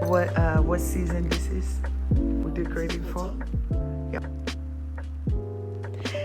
what season this is we're decorating for. Yep.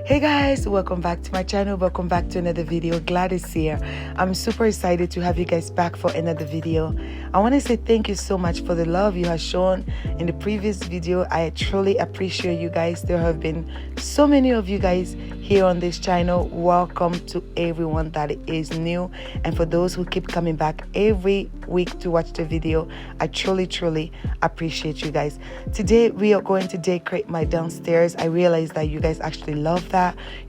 Hey guys, welcome back to my channel. Welcome back to another video. Glad it's here. I'm super excited to have you guys back for another video. I want to say thank you so much for the love you have shown in the previous video. I truly appreciate you guys. There have been so many of you guys here on this channel. Welcome to everyone that is new, and for those who keep coming back every week to watch the video, I truly appreciate you guys. Today we are going to decorate my downstairs. I realize that you guys actually love that.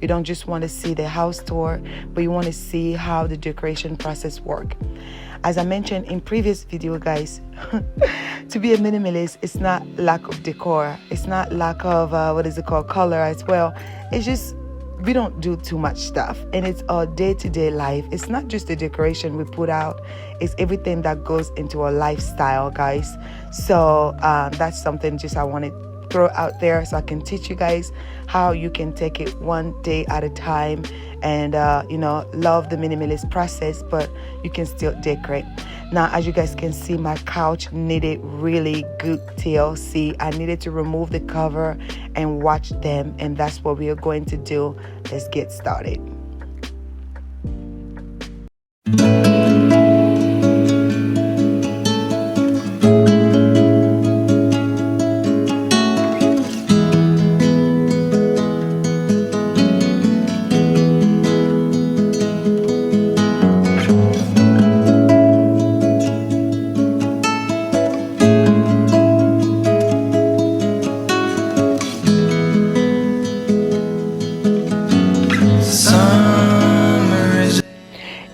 You don't just want to see the house tour, but you want to see how the decoration process works. As I mentioned in previous video, guys, to be a minimalist, it's not lack of decor. It's not lack of color as well. It's just we don't do too much stuff, and it's our day-to-day life. It's not just the decoration we put out, it's everything that goes into our lifestyle, guys. So that's something just I wanted to throw out there so I can teach you guys how you can take it one day at a time and love the minimalist process, but you can still decorate. Now, as you guys can see, my couch needed really good TLC. I needed to remove the cover and watch them, and that's what we are going to do. Let's get started.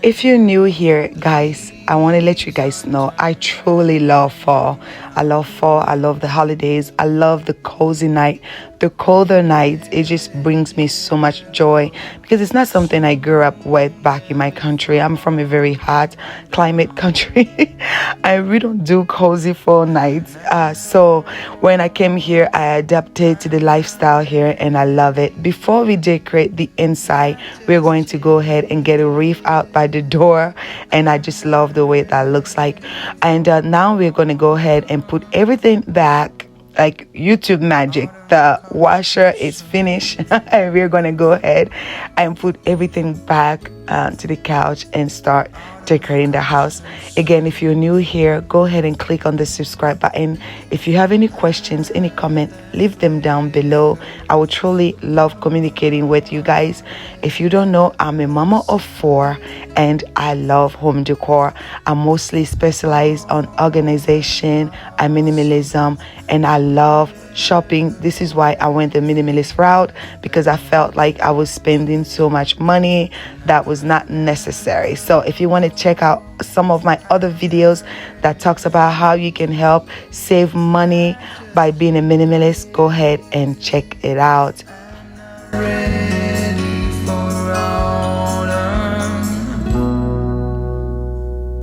If you're new here, guys, I want to let you guys know I truly love fall. I love fall. I love the holidays. I love the cozy night, the colder nights. It just brings me so much joy because it's not something I grew up with back in my country. I'm from a very hot climate country. We don't do cozy fall nights. So when I came here, I adapted to the lifestyle here and I love it. Before we decorate the inside, we're going to go ahead and get a wreath out by the door, and I just love the way that looks like. And now we're going to go ahead and put everything back like YouTube magic. The washer is finished and we're going to go ahead and put everything back to the couch and start decorating the house. Again, if you're new here, go ahead and click on the subscribe button. If you have any questions, any comment, leave them down below. I would truly love communicating with you guys. If you don't know, I'm a mama of 4 and I love home decor. I'm mostly specialized on organization and minimalism, and I love shopping. This is why I went the minimalist route, because I felt like I was spending so much money that was not necessary. So if you want to check out some of my other videos that talks about how you can help save money by being a minimalist, go ahead and check it out.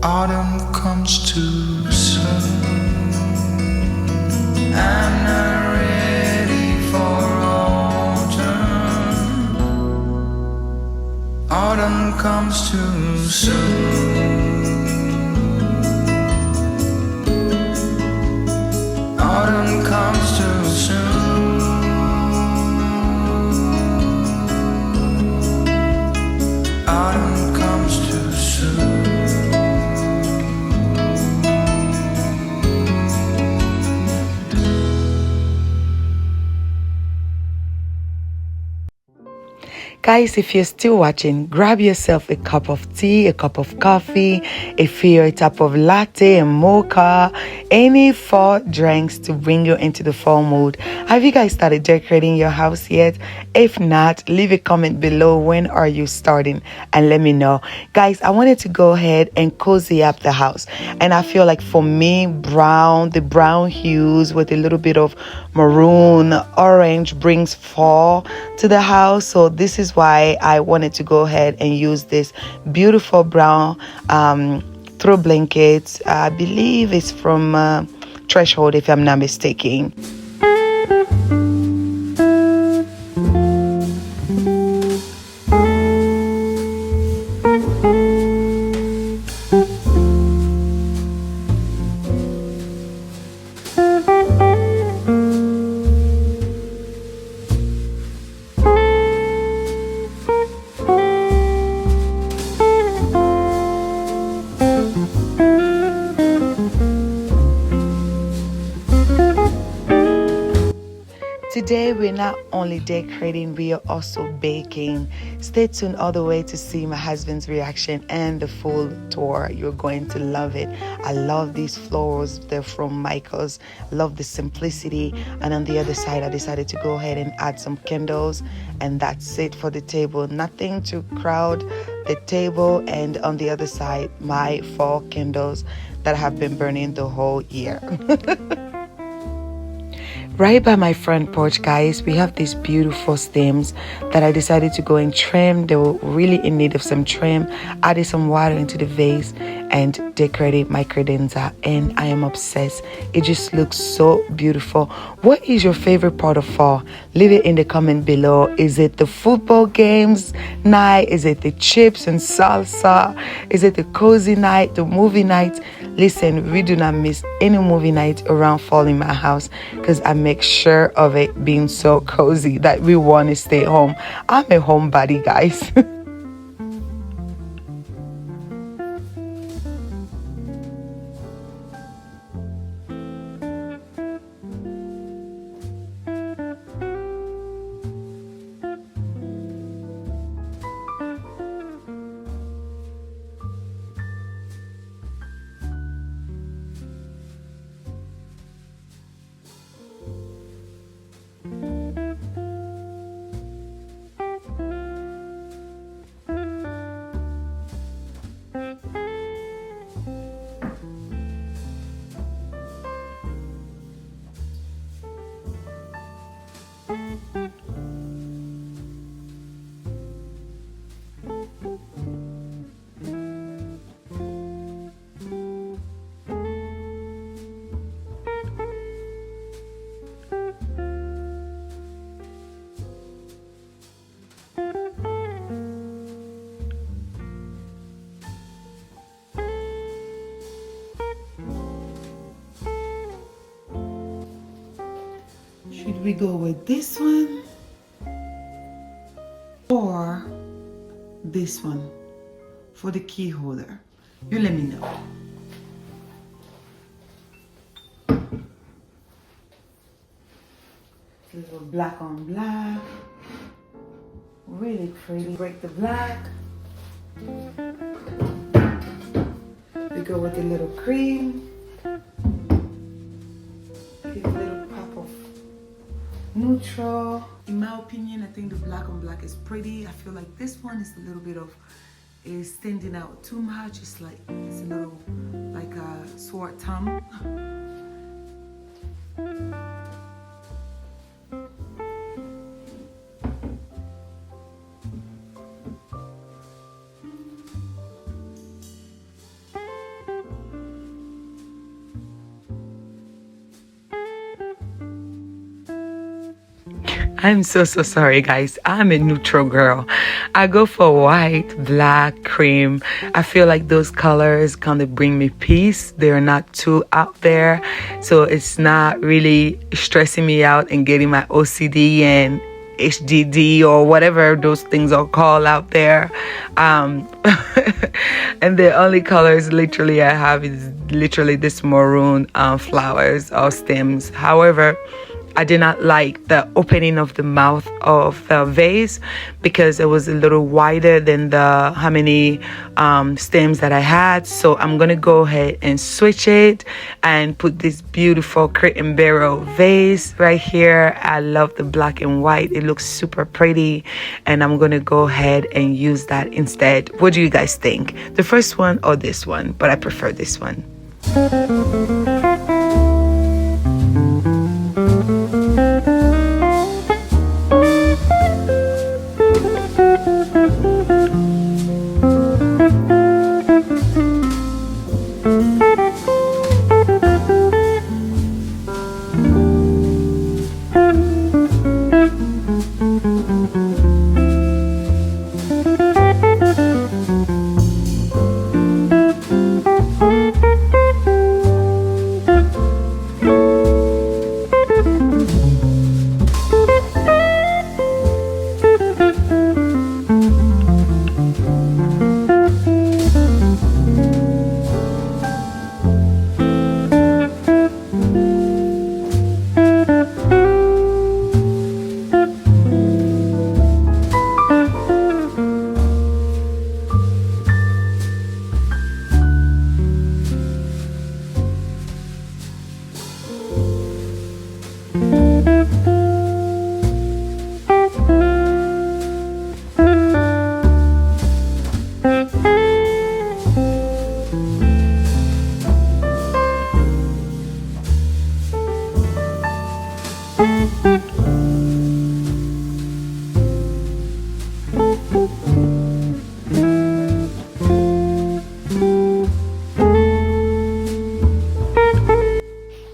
Autumn comes too soon. I'm not ready for autumn. Autumn comes too soon. Autumn comes too soon. Autumn comes too soon. Guys, if you're still watching, grab yourself a cup of tea, a cup of coffee, a favorite type of latte, a mocha, any fall drinks to bring you into the fall mood. Have you guys started decorating your house yet? If not, leave a comment below. When are you starting? And let me know. Guys, I wanted to go ahead and cozy up the house. And I feel like for me, the brown hues with a little bit of maroon, orange brings fall to the house. So this is why I wanted to go ahead and use this beautiful brown throw blanket. I believe it's from Threshold, if I'm not mistaken. Today we're not only decorating, we are also baking. Stay tuned all the way to see my husband's reaction and the full tour. You're going to love it. I love these florals. They're from Michael's. I love the simplicity. And on the other side, I decided to go ahead and add some candles, and that's it for the table. Nothing to crowd the table. And on the other side, my 4 candles that have been burning the whole year. Right by my front porch, guys, we have these beautiful stems that I decided to go and trim. They were really in need of some trim. Added some water into the vase and decorated my credenza, and I am obsessed. It just looks so beautiful. What is your favorite part of fall? Leave it in the comment below. Is it the football games night? Is it the chips and salsa? Is it the cozy night, the movie night? Listen, we do not miss any movie night around fall in my house because I make sure of it being so cozy that we want to stay home. I'm a homebody, guys. Should we go with this one or this one for the key holder? You let me know. Little black on black, really pretty. Break the black. We go with a little cream. Give a little pop of neutral. In my opinion, I think the black on black is pretty. I feel like this one is a little bit of is standing out too much. It's a little like a sword thumb. I'm so sorry, guys. I'm a neutral girl. I go for white, black, cream. I feel like those colors kind of bring me peace. They're not too out there, so it's not really stressing me out and getting my OCD and HDD or whatever those things are called out there. And the only colors literally I have is literally this maroon flowers or stems. However, I did not like the opening of the mouth of the vase because it was a little wider than the how many stems that I had. So I'm gonna go ahead and switch it and put this beautiful crate and barrel vase right here. I love the black and white. It looks super pretty, and I'm gonna go ahead and use that instead. What do you guys think? The first one or this one? But I prefer this one.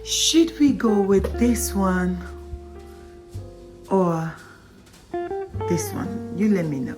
Should we go with this one or this one? You let me know.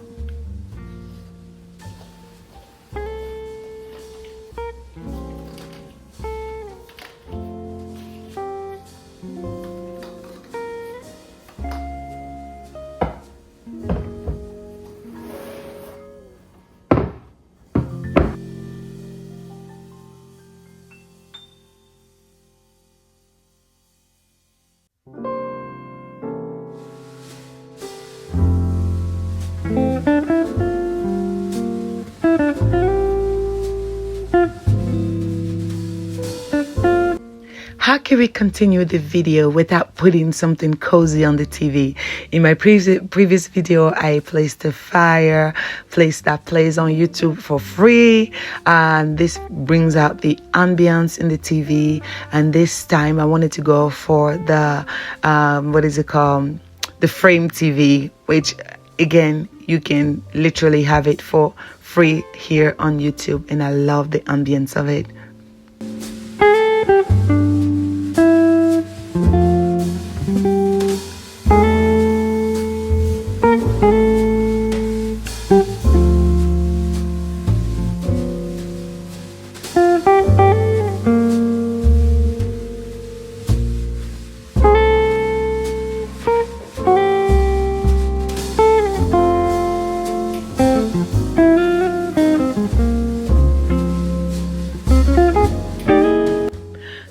How can we continue the video without putting something cozy on the TV? In my previous video, I placed a fireplace that plays on YouTube for free, and this brings out the ambience in the TV. And this time I wanted to go for the what is it called, the frame TV, which again you can literally have it for free here on YouTube, and I love the ambience of it.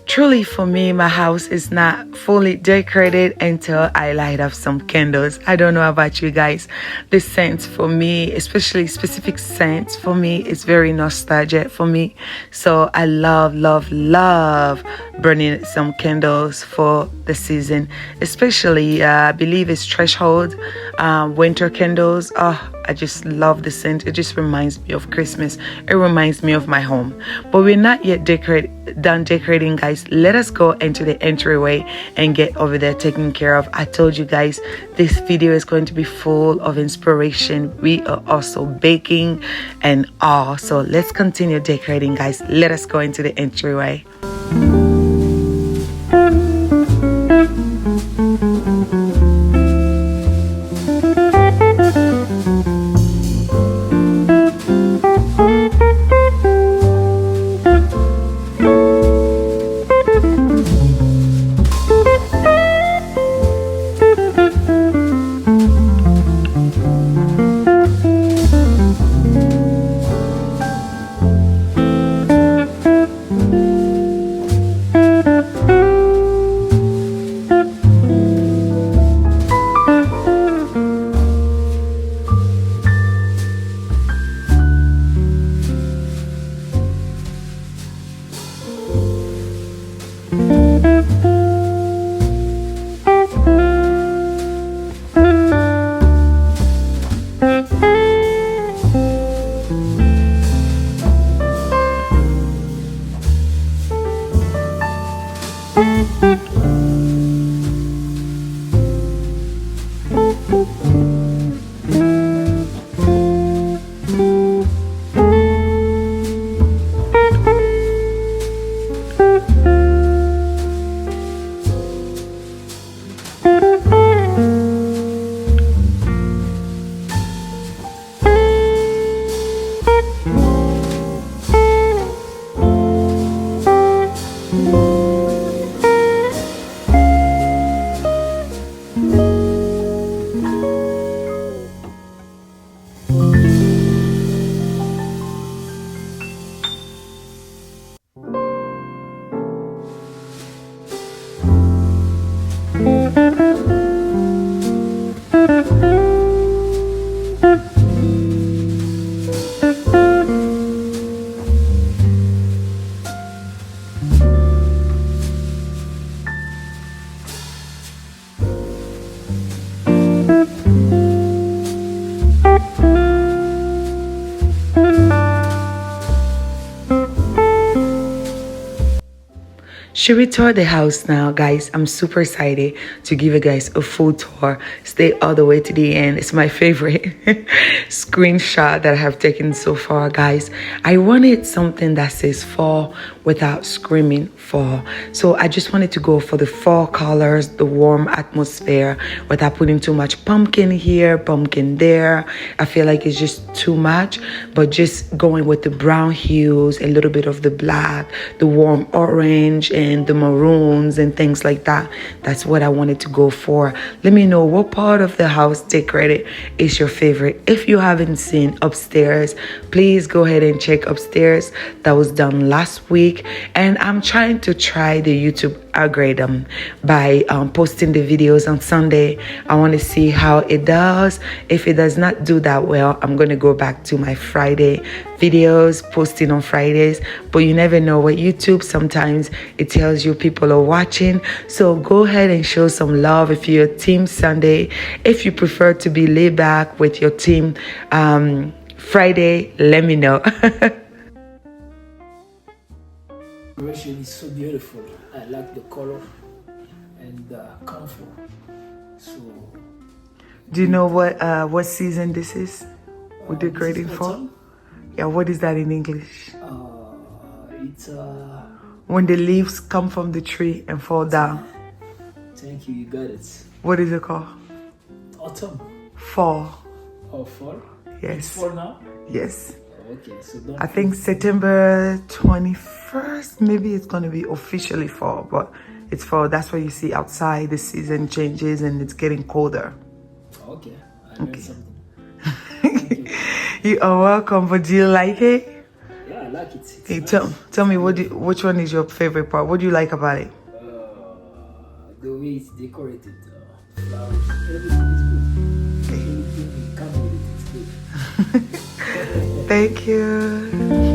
Truly, for me, my house is not fully decorated until I light up some candles. I don't know about you guys. The scents for me, especially specific scents for me, is very nostalgic for me. So I love burning some candles for the season, especially I believe it's threshold winter candles. Oh, I just love the scent. It just reminds me of Christmas. It reminds me of my home. But we're not yet done decorating, guys. Let us go into the entryway and get over there taken care of. I told you guys this video is going to be full of inspiration. We are also baking and all. So let's continue decorating, guys. Let us go into the entryway. Should we tour the house now, guys? I'm super excited to give you guys a full tour. Stay all the way to the end. It's my favorite screenshot that I have taken so far, guys. I wanted something that says fall without screaming fall. So I just wanted to go for the fall colors, the warm atmosphere, without putting too much pumpkin here, pumpkin there. I feel like it's just too much, but just going with the brown hues, a little bit of the black, the warm orange, and the maroons and things like that. That's what I wanted to go for. Let me know what part of the house decorated is your favorite. If you haven't seen upstairs, please go ahead and check upstairs. That was done last week, and I'm trying to try the YouTube algorithm by posting the videos on Sunday. I want to see how it does. If it does not do that well, I'm going to go back to my Friday videos, posting on Fridays. But you never know with YouTube, sometimes it tells you people are watching. So go ahead and show some love if you're Team Sunday. If you prefer to be laid back with your team Friday, let me know. Decoration is so beautiful. I like the color and the comfort. So, Do you know what season this is? We're decorating this is for? autumn. Yeah, what is that in English? It's When the leaves come from the tree and fall down. thank you, you got it. What is it called? Autumn Fall. or fall? It's Yes. fall now? Yes. Okay, so don't I think September 21st, maybe it's going to be officially fall, but it's fall. That's why you see outside the season changes and it's getting colder. Okay, I learned something. You are welcome, but do you like it? Yeah, I like it. It's Hey, nice. tell me, which one is your favorite part? What do you like about it? The way it's decorated, flowers, everything is good. Anything you come with it, it's good. Thank you.